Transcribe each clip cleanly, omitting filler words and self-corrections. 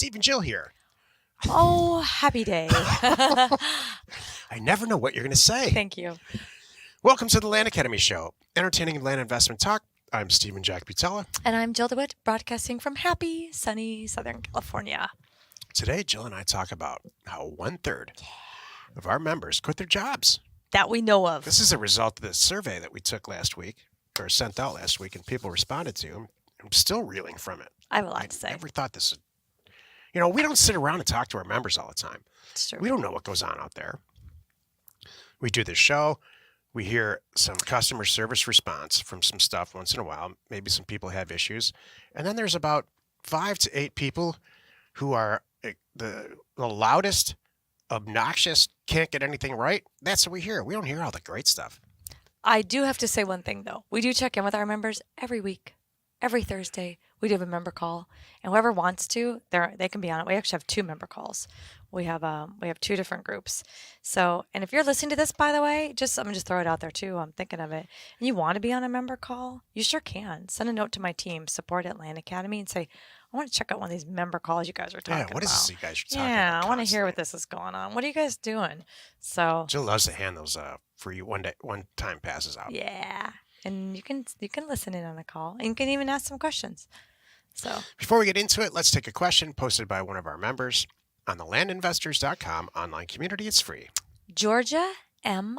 Steve and Jill here. Oh, happy day. I never know what you're going to say. Thank you. Welcome to the Land Academy Show, entertaining land investment talk. I'm Stephen Jack Butella. And I'm Jill DeWitt, broadcasting from happy, sunny Southern California. Today, Jill and I talk about how 1/3 of our members quit their jobs. That we know of. This is a result of the survey that we took last week, or sent out last week, and people responded to. I'm still reeling from it. I have a lot to say. I never thought this would... we don't sit around and talk to our members all the time. It's true. We don't know what goes on out there. We do this show. We hear some customer service response from some stuff once in a while. Maybe some people have issues. And then there's about 5 to 8 people who are the loudest, obnoxious, can't get anything right. That's what we hear. We don't hear all the great stuff. I do have to say one thing, though. We do check in with our members every week. Every Thursday, we do have a member call, and whoever wants to, they can be on it. We actually have 2 member calls. We have 2 different groups. So, and if you're listening to this, by the way, I'm gonna just throw it out there too. I'm thinking of it. And you want to be on a member call, you sure can. Send a note to my team, support at Land Academy, and say, I want to check out one of these member calls you guys are talking about. Yeah, what is this you guys are talking about? Yeah, I want to hear what this is going on. What are you guys doing? So Jill loves to hand those free one-time passes out. Yeah. And you can listen in on the call, and you can even ask some questions. So before we get into it, let's take a question posted by one of our members on the landinvestors.com online community. It's free. Georgia M.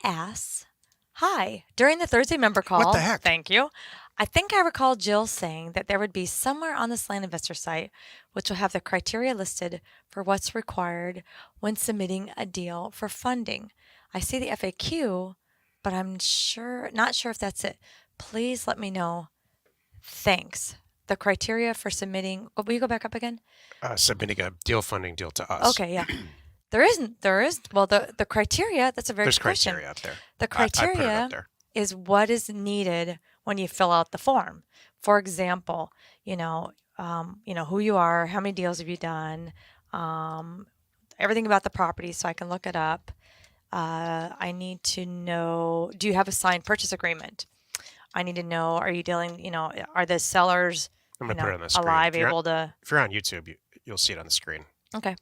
asks, hi, during the Thursday member call. What the heck? Thank you. I think I recall Jill saying that there would be somewhere on this Land Investor site which will have the criteria listed for what's required when submitting a deal for funding. I see the FAQ, but I'm not sure if that's it. Please let me know. Thanks. The criteria for submitting, will you go back up again? Submitting a funding deal to us. Okay, yeah. There is, well, the criteria, that's a very good question. There's criteria up there. The I put it criteria up there. is what is needed when you fill out the form. For example, who you are, how many deals have you done, everything about the property so I can look it up. I need to know, do you have a signed purchase agreement? I need to know, are you dealing, are the sellers I'm going to put it on the screen. alive, If you're on YouTube, you'll see it on the screen. Okay.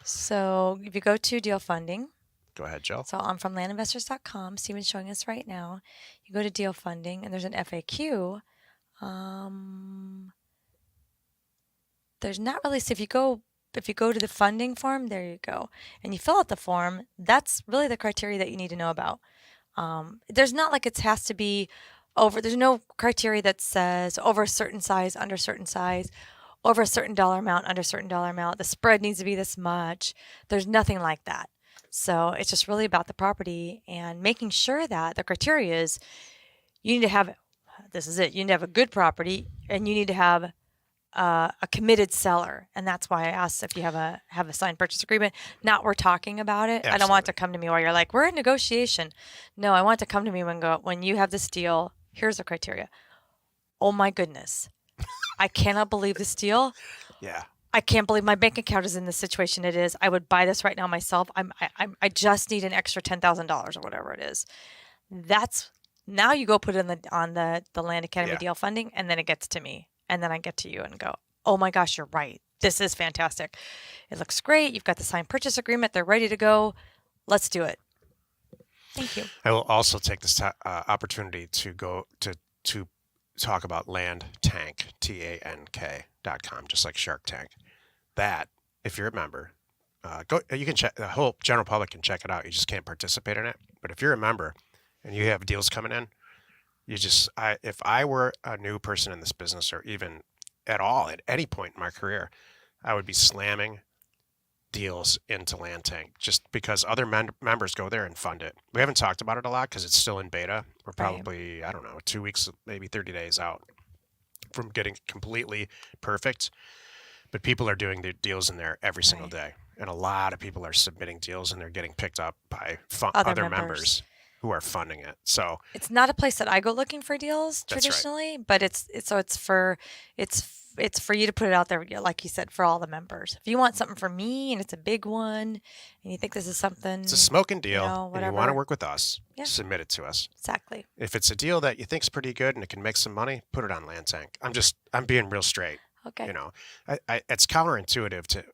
So if you go to deal funding. Go ahead, Jill. So I'm from landinvestors.com. Steven's showing us right now. You go to deal funding, and there's an FAQ. There's not really, so if you go to the funding form, there you go, and you fill out the form, that's really the criteria that you need to know about. There's not like it has to be over, there's no criteria that says over a certain size, under a certain size, over a certain dollar amount, under a certain dollar amount, the spread needs to be this much. There's nothing like that. So it's just really about the property and making sure that the criteria is you need to have, this is it, you need to have a good property and you need to have a committed seller. And that's why I asked if you have a signed purchase agreement. Not we're talking about it. Absolutely. I don't want it to come to me while you're like, we're in negotiation. No, I want it to come to me when you have this deal, here's the criteria. Oh my goodness. I cannot believe this deal. Yeah. I can't believe my bank account is in the situation it is. I would buy this right now myself. I just need an extra $10,000 or whatever it is. That's now you go put it on the Land Academy deal funding, and then it gets to me, and then I get to you and go, oh my gosh, you're right. This is fantastic. It looks great. You've got the signed purchase agreement. They're ready to go. Let's do it. Thank you. I will also take this opportunity to go to talk about Land Tank, TANK.com, just like Shark Tank. That, if you're a member, you can check. The whole general public can check it out. You just can't participate in it. But if you're a member and you have deals coming in, if I were a new person in this business, or even at all at any point in my career, I would be slamming deals into Land Tank just because other members go there and fund it. We haven't talked about it a lot because it's still in beta. We're probably, I don't know, 2 weeks, maybe 30 days out from getting completely perfect. But people are doing their deals in there every single day. And a lot of people are submitting deals, and they're getting picked up by other members who are funding it. So it's not a place that I go looking for deals traditionally, but it's for you to put it out there, like you said, for all the members. If you want something for me and it's a big one and you think this is something, it's a smoking deal, and you want to work with us, submit it to us. Exactly. If it's a deal that you think is pretty good and it can make some money, put it on Land Tank. I'm being real straight. Okay. You know, it's counterintuitive to.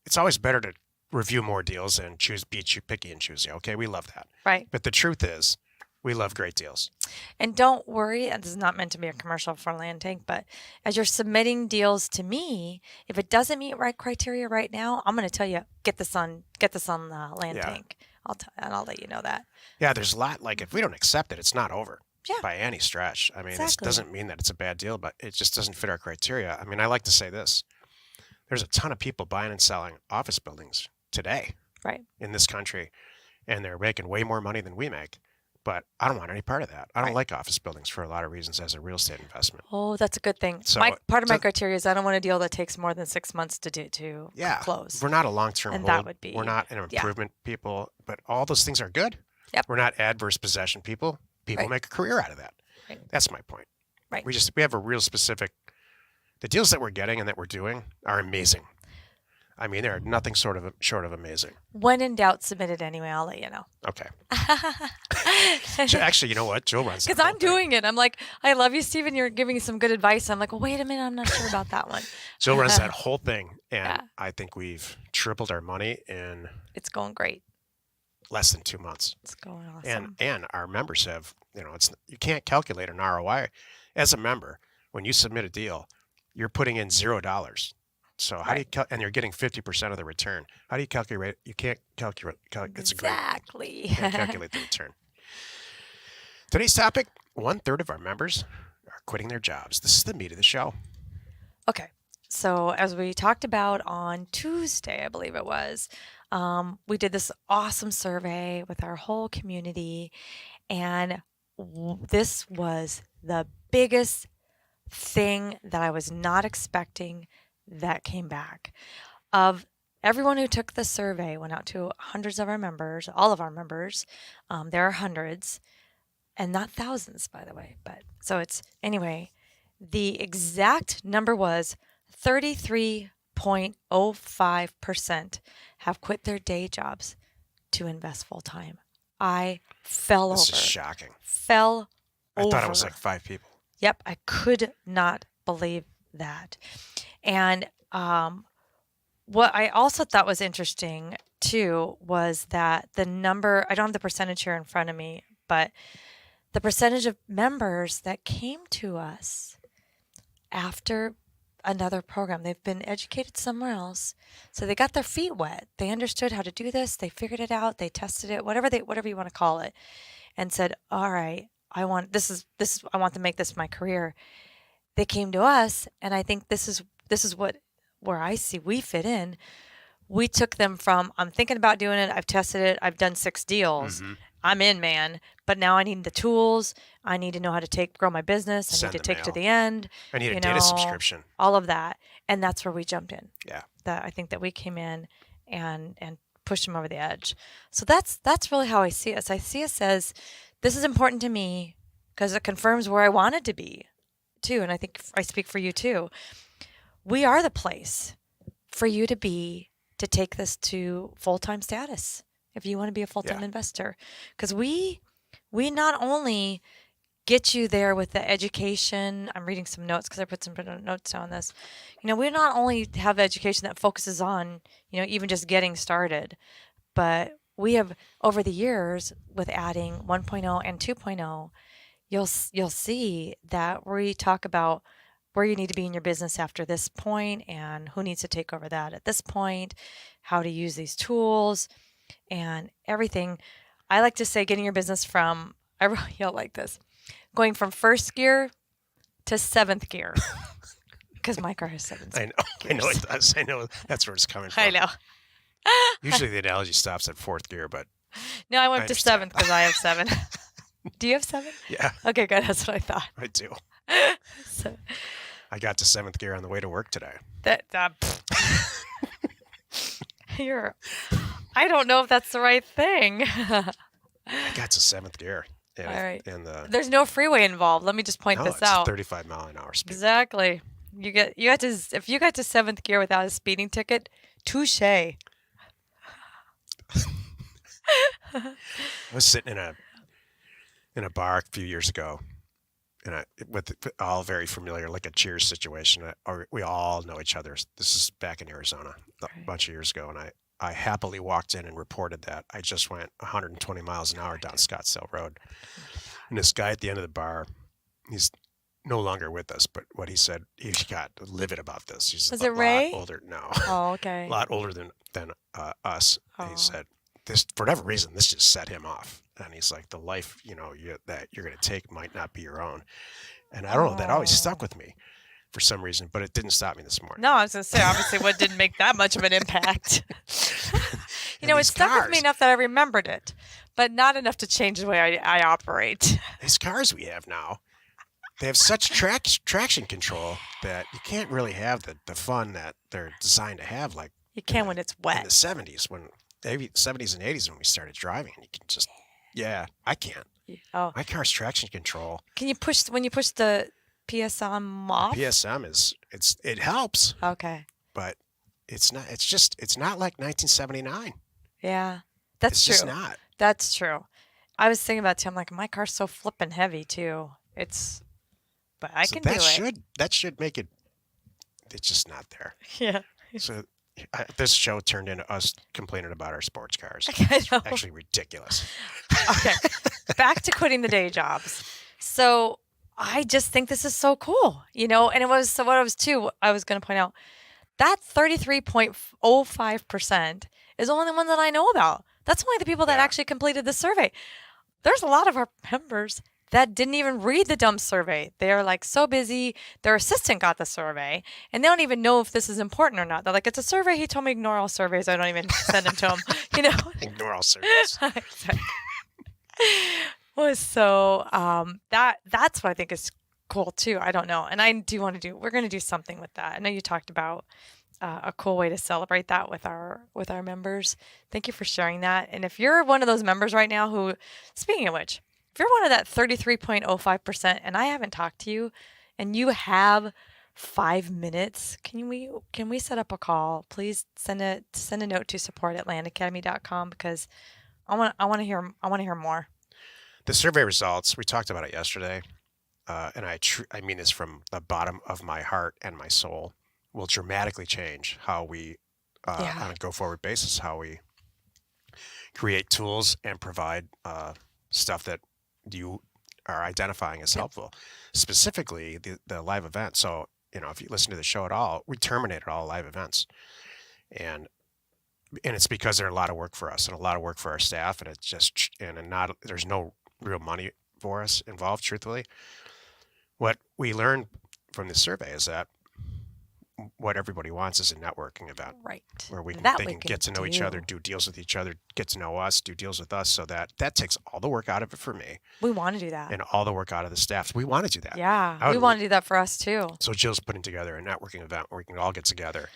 It's always better to review more deals and picky and choosy. Okay, we love that. Right. But the truth is, we love great deals. And don't worry, and this is not meant to be a commercial for Land Tank, but as you're submitting deals to me, if it doesn't meet right criteria right now, I'm going to tell you get this on Land Yeah, Tank. And I'll let you know that. yeah. There's a lot. Like if we don't accept it, it's not over Yeah, by any stretch. I mean, this exactly. doesn't mean that it's a bad deal, but it just doesn't fit our criteria. I mean, I like to say this: there's a ton of people buying and selling office buildings today Right. in this country, and they're making way more money than we make. But I don't want any part of that. I don't Right. like office buildings for a lot of reasons as a real estate investment. Oh, that's a good thing. My So, part of my to, criteria is I don't want a deal that takes more than 6 months to yeah, close, we're not a long-term and that hold. would We're be not an yeah. improvement people, but all those things are good. Yep. We're not adverse possession people. People Right. make a career out of that. Right. That's my point. Right. We have a real specific. The deals that we're getting and that we're doing are amazing. I mean, they're nothing short of amazing. When in doubt, submit it anyway. I'll let you know. Okay. Actually, you know what? Jill runs that Because whole I'm thing. doing it. I'm like, I love you, Steven. You're giving me some good advice. I'm like, well, wait a minute. I'm not sure about that one. Jill runs that whole thing, and Yeah. I think we've tripled our money in It's going great. less than 2 months. It's going awesome. And our members have, it's you can't calculate an ROI as a member when you submit a deal. You're putting in $0. So how do you and you're getting 50% of the return? How do you calculate? You can't calculate. It's Exactly. you can't calculate the return. Today's topic: 1/3 of our members are quitting their jobs. This is the meat of the show. Okay. So as we talked about on Tuesday, I believe it was, we did this awesome survey with our whole community, and this was the biggest thing that I was not expecting that came back. Of everyone who took the survey, went out to hundreds of our members, all of our members. There are hundreds, and not thousands, by the way. But so it's anyway. The exact number was 33.05% have quit their day jobs to invest full time. I fell This over. is shocking. Fell I over. thought it was like 5 people. Yep, I could not believe that. And what I also thought was interesting too was that the number, I don't have the percentage here in front of me, but the percentage of members that came to us after another program, they've been educated somewhere else. So they got their feet wet. They understood how to do this. They figured it out. They tested it, whatever you want to call it, and said, all right, I want to make this my career. They came to us, and I think this is where I see we fit in. We took them from, I'm thinking about doing it, I've tested it, I've done 6 deals. Mm-hmm. I'm in, man. But now I need the tools. I need to know how to grow my business. I Send need to the take to mail. the end. I need a data subscription. All of that. And that's where we jumped in. Yeah. That I think that we came in and pushed them over the edge. So that's really how I see us. I see us as, this is important to me because it confirms where I wanted to be too. And I think I speak for you too. We are the place for you to take this to full-time status if you want to be a full-time investor. Because we not only get you there with the education. I'm reading some notes because I put some notes on this. We not only have education that focuses on, even just getting started, but we have over the years with adding 1.0 and 2.0, you'll see that we talk about where you need to be in your business after this point and who needs to take over that at this point, how to use these tools and everything. I like to say getting your business from, I really don't like this, going from first gear to 7th gear. Because my car has 7 I know. gears. I know it does. I know that's where it's coming from. I know. Usually the analogy stops at 4th gear, but No, I went I to understand. 7th because I have 7. Do you have 7? yeah, Okay, good. That's what I thought. I do. So I got to 7th gear on the way to work today. I don't know if that's the right thing. I got to 7th gear. And, All right. And There's no freeway involved. Let me just point no, this it's out. 35 mile an hour speed. Exactly. If you got to 7th gear without a speeding ticket, touche. I was sitting in a bar a few years ago, and with all very familiar, like a Cheers situation. Or we all know each other. This is back in Arizona a Right. bunch of years ago, and I happily walked in and reported that I just went 120 miles an Oh, hour I down did. Scottsdale Road, Oh my and this guy at the end of the bar, he's no longer with us, but what he said, he got livid about this. He's Was a it lot Ray? older now, Oh, a okay. lot older than us. He Oh, said this for whatever reason, this just set him off, and he's like, the life that you're going to take might not be your own. And I don't know, that always stuck oh. with me for some reason, but it didn't stop me this morning. No, I was gonna say obviously what didn't make that much of an impact. And It these stuck with me cars, enough that I remembered it, but not enough to change the way I operate. these cars we have now, they have such traction control that you can't really have the fun that they're designed to have, like You in can when it's the wet. 70s, when maybe 70s and 80s when we started driving. You can just, yeah, I can't. Oh, My car's traction control. can you push when you push the PSM off? PSM it helps, Okay. but it's not like 1979. Yeah, that's It's just true. not. That's true. I was thinking about it too. I'm like, my car's so flipping heavy too. But I So can do it. that should make it. It's just not there. Yeah. So this show turned into us complaining about our sports cars. I It's know. actually ridiculous. Okay. Back to quitting the day jobs. So I just think this is so cool, and it was so what I was too, I was going to point out that 33.05% is only the one that I know about. That's only the people that Yeah. actually completed the survey. There's a lot of our members that didn't even read the dumb survey. They're like so busy. Their assistant got the survey and they don't even know if this is important or not. They're like, it's a survey. He told me ignore all surveys. I don't even send them to him, Ignore all surveys. Exactly. Was so that's what I think is cool too. I don't know. And I do want to we're going to do something with that. I know you talked about a cool way to celebrate that with our members. Thank you for sharing that. And if you're one of those members right now who, speaking of which, if you're one of that 33.05% and I haven't talked to you and you have 5 minutes, can we set up a call? Please send a note to support@landacademy.com because I want to hear more. The survey results, we talked about it yesterday, and I mean this from the bottom of my heart and my soul, will dramatically change how we, Yeah. on a go forward basis, how we create tools and provide stuff that you are identifying as Yep. helpful. Specifically, the live event. So, if you listen to the show at all, we terminated all live events. And it's because they're a lot of work for us and a lot of work for our staff, and it's just and not there's no real money for us involved, truthfully. What we learned from this survey is that what everybody wants is a networking event Right. where That they we can can get to know each other, do. do deals with each other, get to know us, do deals with us, so that takes all the work out of it for me We want to do that. and all the work out of the staff. We want to do that. Yeah. I We would, want to do that for us too. so Jill's putting together a networking event where we can all get together,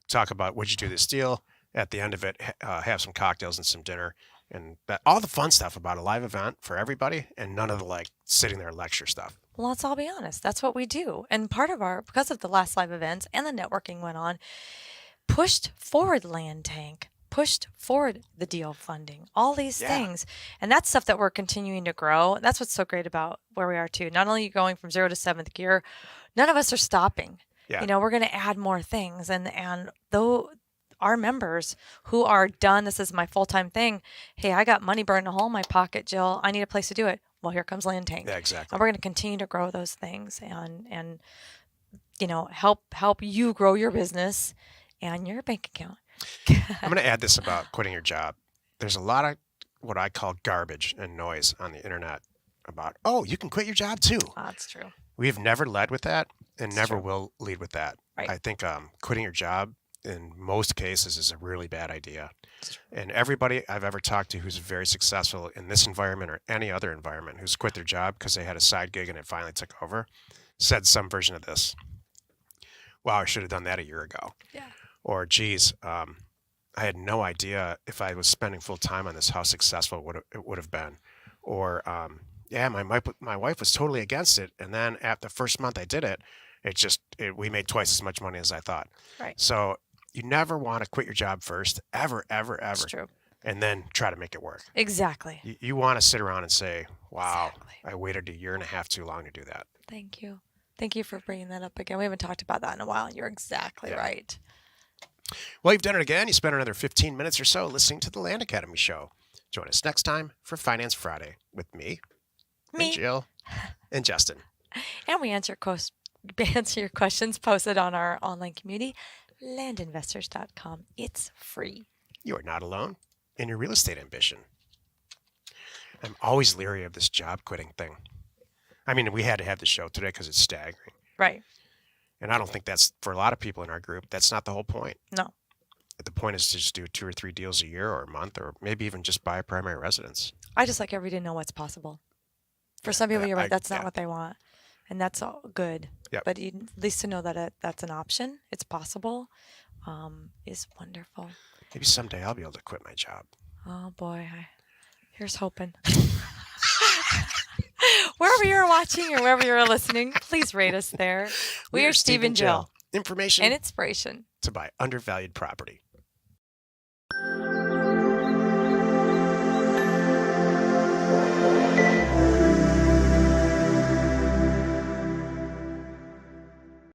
talk about would you do this deal. At the end of it, have some cocktails and some dinner, and that all the fun stuff about a live event for everybody, and none of the like sitting there lecture stuff. Well, let's all be honest. That's what we do. And part of because of the last live events and the networking went on, pushed forward Land Tank, pushed forward the deal funding, all these Yeah. things. And that's stuff that we're continuing to grow. That's what's so great about where we are too. Not only going from 0 to 7th gear, none of us are stopping. Yeah. We're going to add more things. And though our members who are done, this is my full-time thing. Hey, I got money burning a hole in my pocket, Jill. I need a place to do it. Well, here comes Land Tank. Yeah, exactly. And we're going to continue to grow those things and help you grow your business and your bank account. I'm going to add this about quitting your job. There's a lot of what I call garbage and noise on the internet about, oh, you can quit your job too. That's true. We have never led with that and It's never true. will lead with that. Right. I think quitting your job in most cases is a really bad idea. And everybody I've ever talked to who's very successful in this environment or any other environment who's quit their job because they had a side gig and it finally took over said some version of this. Wow, I should have done that a year ago. Yeah. Or, geez, I had no idea if I was spending full time on this how successful it would have been. Or, yeah, my wife was totally against it, and then at the first month I did it, we made twice as much money as I thought. Right. So you never want to quit your job first, ever, ever, It's ever. true. and then try to make it work. Exactly. You want to sit around and say, wow, Exactly. I waited a year and a half too long to do that. Thank you. Thank you for bringing that up again. We haven't talked about that in a while. You're exactly Yeah. right. Well, you've done it again. You spent another 15 minutes or so listening to the Land Academy show. Join us next time for Finance Friday with me, and Jill, and Justin. And we answer your questions posted on our online community, landinvestors.com. It's free. You are not alone in your real estate ambition. I'm always leery of this job quitting thing. I mean, we had to have the show today because it's staggering. Right. And I don't think that's, for a lot of people in our group, that's not the whole point. No. The point is to just do 2 or 3 deals a year or a month, or maybe even just buy a primary residence. I just like everybody to know what's possible. For some people, you're right, that's not yeah. what they want. And that's all good. Yep. But at least to know that that's an option, it's possible, is wonderful. Maybe someday I'll be able to quit my job. Oh, boy. Here's hoping. Wherever you're watching or wherever you're listening, please rate us there. We are Steve and Jill. Information and inspiration to buy undervalued property.